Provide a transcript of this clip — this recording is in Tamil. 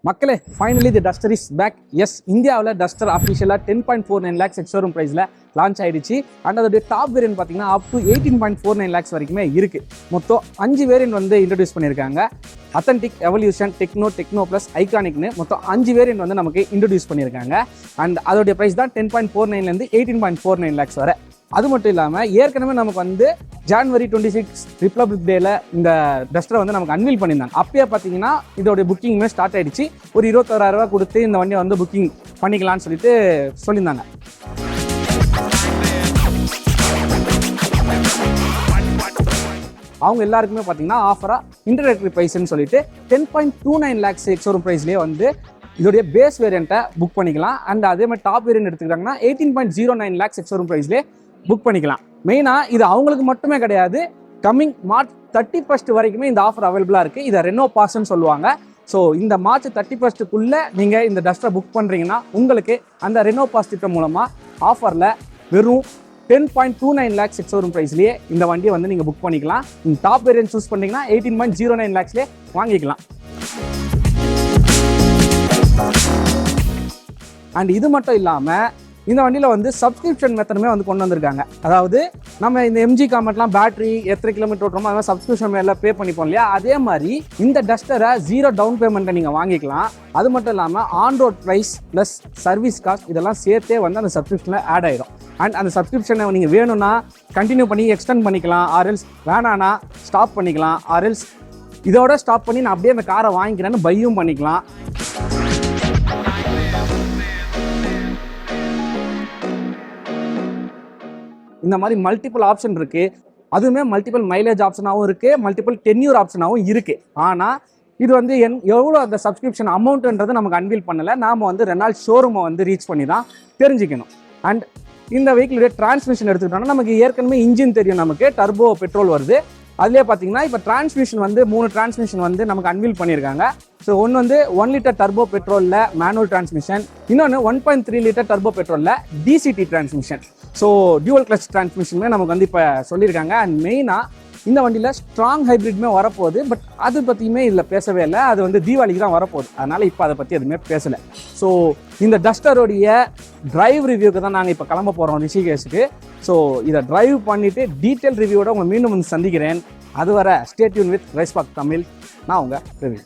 மக்களே finally the Duster is back. Yes, இந்தியாவில் டஸ்டர் அஃபிஷியலாக 10.49 lakhs எக்ஸ்ஷோரூம் ப்ரைஸில் லான்ச் ஆயிடுச்சு. அண்ட் அதோடைய டாப் வேரியன்ட் பார்த்தீங்கன்னா அப் டு 18.49 lakhs வரைக்குமே இருக்குது. மொத்தம் 5 வேரியன்ட் வந்து இன்ட்ரடியூஸ் பண்ணியிருக்காங்க. அத்தன்டிக், எவல்யூஷன், டெக்னோ ப்ளஸ், ஐகானிக்னு மொத்தம் 5 வேரியன்ட் வந்து நமக்கு இன்ட்ரடியூஸ் பண்ணியிருக்காங்க. அண்ட் அதோடைய ப்ரைஸ் தான் 10.49 18.49 lakhs வரை. அது மட்டும் இல்லாமல் ஏற்கனவே நமக்கு வந்து January 26 ரிப்பப்ளிக் டேல இந்த டஸ்டரை வந்து நமக்கு அன்வீல் பண்ணியிருந்தாங்க. அப்பயே பார்த்தீங்கன்னா இதோடைய புக்கிங்குமே ஸ்டார்ட் ஆயிடுச்சு. ஒரு 21,000 ரூபா கொடுத்து இந்த வண்டியை வந்து புக்கிங் பண்ணிக்கலாம்னு சொல்லியிருந்தாங்க. அவங்க எல்லாருக்குமே பார்த்தீங்கன்னா ஆஃபராக இன்ட்ரோடக்டரி ப்ரைஸ்ன்னு சொல்லிட்டு 10.29 lakhs எக்ஸ்ஷோரூம் ப்ரைஸ்லேயே வந்து இதோடைய பேஸ் வேரியண்ட்டை புக் பண்ணிக்கலாம். அண்ட் அதே மாதிரி டாப் வேரியன்ட் எடுத்துக்கிட்டாங்கன்னா 18.09 lakhs எக்ஸ்ஷோரூம் ப்ரைஸ்லேயே புக் பண்ணிக்கலாம். மெயினாக இது அவங்களுக்கு மட்டுமே கிடையாது, கம்மிங் March 31 வரைக்குமே இந்த ஆஃபர் அவைலபிளாக இருக்குது. இதை ரெனோ பாஸ்ன்னு சொல்லுவாங்க. ஸோ இந்த March 31 நீங்கள் இந்த டஸ்டரை புக் பண்ணுறீங்கன்னா உங்களுக்கு அந்த ரெனோ பாஸ் திட்டம் மூலமாக ஆஃபரில் வெறும் 10.29 lakhs எக்ஸ்ஷோரூம் ப்ரைஸ்லேயே இந்த வண்டியை வந்து நீங்கள் புக் பண்ணிக்கலாம். டாப் வேரியன்ட் சூஸ் பண்ணிங்கன்னா 18.09 lakhsலேயே வாங்கிக்கலாம். அண்ட் இது மட்டும் இல்லாமல் இந்த வண்டியில் வந்து சப்ஸ்கிரிப்ஷன் மெத்தடுமே வந்து கொண்டு வந்திருக்காங்க. அதாவது நம்ம இந்த எம்ஜி காமெட்லாம் பேட்டரி எத்தனை கிலோமீட்டர் ஓட்டுறோமோ அதெல்லாம் சப்ஸ்கிரிப்ஷன் மேலே பே பண்ணிப்போம் இல்லையா, அதே மாதிரி இந்த டஸ்டரை 0 டவுன் பேமெண்ட்டை நீங்கள் வாங்கிக்கலாம். அது மட்டும் இல்லாமல் on road price plus service cost இதெல்லாம் சேர்த்தே வந்து அந்த சப்ஸ்கிரிப்ஷனில் ஆட் ஆகிடும். அண்ட் அந்த சப்ஸ்கிரிப்ஷனை நீங்கள் வேணும்னா கண்டினியூ பண்ணி எக்ஸ்டெண்ட் பண்ணிக்கலாம், ஆர்எல்ஸ் வேணான்னா ஸ்டாப் பண்ணிக்கலாம், ஆர்எல்ஸ் இதோட ஸ்டாப் பண்ணி நான் அப்படியே அந்த காரை வாங்கிக்கிறேன்னு பையும் பண்ணிக்கலாம். இந்த மாதிரி மல்டிபிள் ஆப்ஷன் இருக்குது. அதுவுமே மல்டிபிள் மைலேஜ் ஆப்ஷனாகவும் இருக்குது, மல்டிபிள் டென்யூர் ஆப்ஷனாகவும் இருக்குது. ஆனால் இது வந்து எவ்வளோ அந்த சப்ஸ்கிரிப்ஷன் அமௌண்ட்டுன்றது நமக்கு அன்வீல் பண்ணலை. நாம் வந்து ரெனால்ட் ஷோரூமை வந்து ரீச் பண்ணி தான் தெரிஞ்சுக்கணும். அண்ட் இந்த வெஹிக்கிளுடைய டிரான்ஸ்மிஷன் எடுத்துக்கிட்டோம்னா நமக்கு ஏற்கனவே இன்ஜின் தெரியும், நமக்கு டர்போ பெட்ரோல் வருது. அதுலேயே பார்த்தீங்கன்னா இப்போ டிரான்ஸ்மிஷன் வந்து 3 டிரான்ஸ்மிஷன் வந்து நமக்கு அன்வீல் பண்ணியிருக்காங்க. ஸோ ஒன்று வந்து 1 லிட்டர் டர்போ பெட்ரோலில் மேனுவல் டிரான்ஸ்மிஷன், இன்னொன்று 1.3 லிட்டர் டர்போ பெட்ரோலில் DCT transmission. So dual clutch டிரான்ஸ்மிஷனுமே நமக்கு வந்து இப்போ சொல்லியிருக்காங்க. அண்ட் மெயினாக இந்த வண்டியில் ஸ்ட்ராங் ஹைப்ரிட்மே வரப்போகுது. பட் அது பற்றியுமே இதில் பேசவே இல்லை, அது வந்து தீபாவளிக்கு தான் வரப்போகுது. அதனால் இப்போ அதை பற்றி எதுவுமே பேசலை. ஸோ இந்த டஸ்டருடைய டிரைவ் ரிவ்யூக்கு தான் நாங்கள் இப்போ கிளம்ப போகிறோம் ரிஷிகேஷுக்கு. ஸோ இதை டிரைவ் பண்ணிவிட்டு டீட்டெயில் ரிவ்யூவோட உங்களை மீண்டும் வந்து சந்திக்கிறேன். அதுவரை ஸ்டே டியூன் வித் ரைஸ்பாக் தமிழ். நான் உங்கள் ரிவ்யூ.